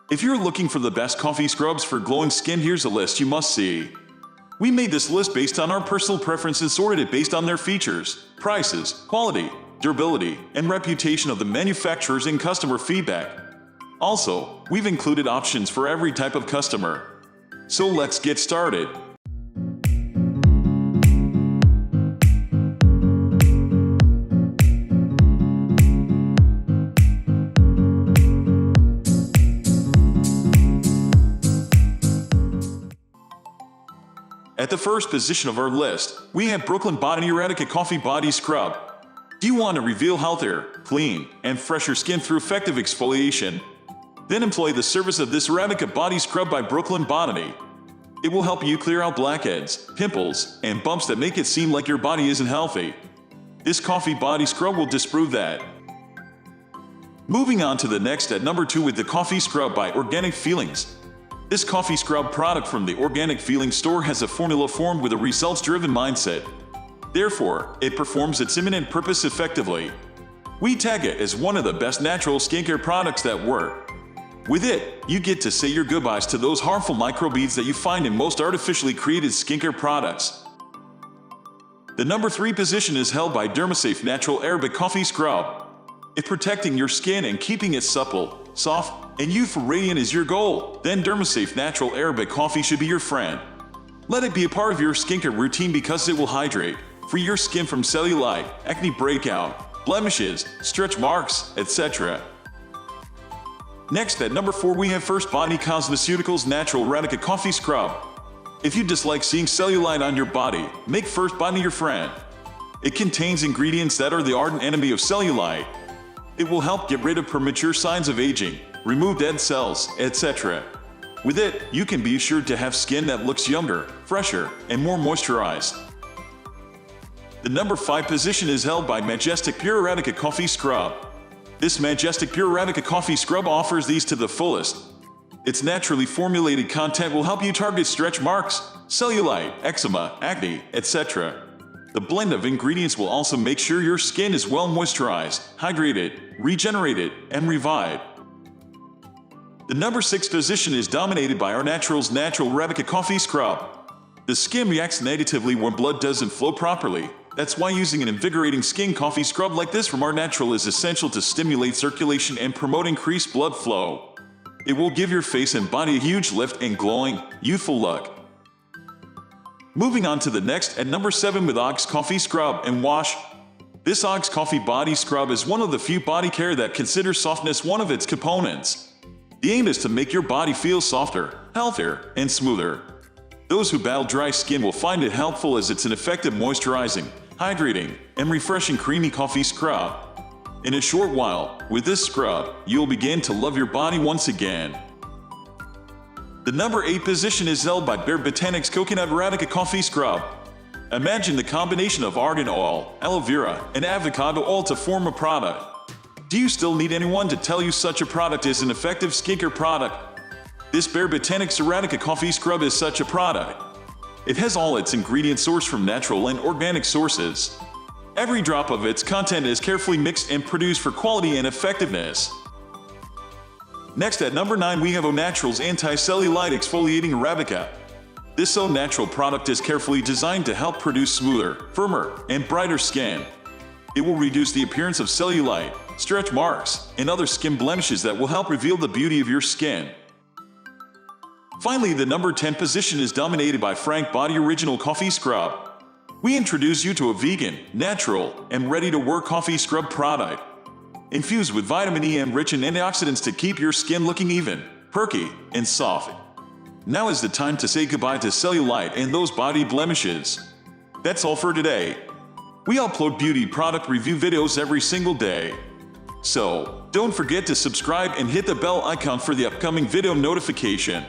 If you're looking for the best coffee scrubs for glowing skin, here's a list you must see. We made this list based on our personal preferences, sorted it based on their features, prices, quality, durability, and reputation of the manufacturers and customer feedback. Also, we've included options for every type of customer. So let's get started. At the first position of our list, we have Brooklyn Botany Arabica Coffee Body Scrub. Do you want to reveal healthier, clean, and fresher skin through effective exfoliation? Then employ the service of this Arabica Body Scrub by Brooklyn Botany. It will help you clear out blackheads, pimples, and bumps that make it seem like your body isn't healthy. This coffee body scrub will disprove that. Moving on to the next at number 2 with the Coffee Scrub by Organic Feelings. This coffee scrub product from the Organic Feelings store has a formula formed with a results-driven mindset. Therefore, it performs its imminent purpose effectively. We tag it as one of the best natural skincare products that work. With it, you get to say your goodbyes to those harmful microbeads that you find in most artificially created skincare products. The number 3 position is held by DermaSafe Natural Arabic Coffee Scrub. If protecting your skin and keeping it supple, soft, and youthful radiant is your goal, then DermaSafe Natural Arabic Coffee should be your friend. Let it be a part of your skincare routine because it will hydrate, free your skin from cellulite, acne breakout, blemishes, stretch marks, etc. Next at number 4 we have First Botany Cosmeceuticals Natural Arabica Coffee Scrub. If you dislike seeing cellulite on your body, make First Botany your friend. It contains ingredients that are the ardent enemy of cellulite. It will help get rid of premature signs of aging, remove dead cells, etc. With it, you can be assured to have skin that looks younger, fresher, and more moisturized. The number 5 position is held by Majestic Pure Arabica Coffee Scrub. This Majestic Pure Arabica Coffee Scrub offers these to the fullest. Its naturally formulated content will help you target stretch marks, cellulite, eczema, acne, etc. The blend of ingredients will also make sure your skin is well moisturized, hydrated, regenerated, and revived. The number 6 position is dominated by artnaturals Natural Arabica Coffee Scrub. The skin reacts negatively when blood doesn't flow properly. That's why using an invigorating skin coffee scrub like this from artnatural is essential to stimulate circulation and promote increased blood flow. It will give your face and body a huge lift and glowing, youthful look. Moving on to the next at number 7 with Ox Coffee Scrub and Wash. This Ox Coffee Body Scrub is one of the few body care that considers softness one of its components. The aim is to make your body feel softer, healthier, and smoother. Those who battle dry skin will find it helpful as it's an effective moisturizing, hydrating, and refreshing creamy coffee scrub. In a short while, with this scrub, you'll begin to love your body once again. The number 8 position is held by Botanics Coconut Arabica Coffee Scrub. Imagine the combination of argan oil, aloe vera, and avocado oil to form a product. Do you still need anyone to tell you such a product is an effective skincare product? This Botanics Arabica Coffee Scrub is such a product. It has all its ingredients sourced from natural and organic sources. Every drop of its content is carefully mixed and produced for quality and effectiveness. Next at number 9 we have Au-Naturals Anti-Cellulite Exfoliating Arabica. This Au-Natural product is carefully designed to help produce smoother, firmer, and brighter skin. It will reduce the appearance of cellulite, stretch marks, and other skin blemishes that will help reveal the beauty of your skin. Finally, the number 10 position is dominated by Frank Body Original Coffee Scrub. We introduce you to a vegan, natural, and ready-to-wear coffee scrub product. Infused with vitamin E and rich in antioxidants to keep your skin looking even, perky, and soft. Now is the time to say goodbye to cellulite and those body blemishes. That's all for today. We upload beauty product review videos every single day. So, don't forget to subscribe and hit the bell icon for the upcoming video notification.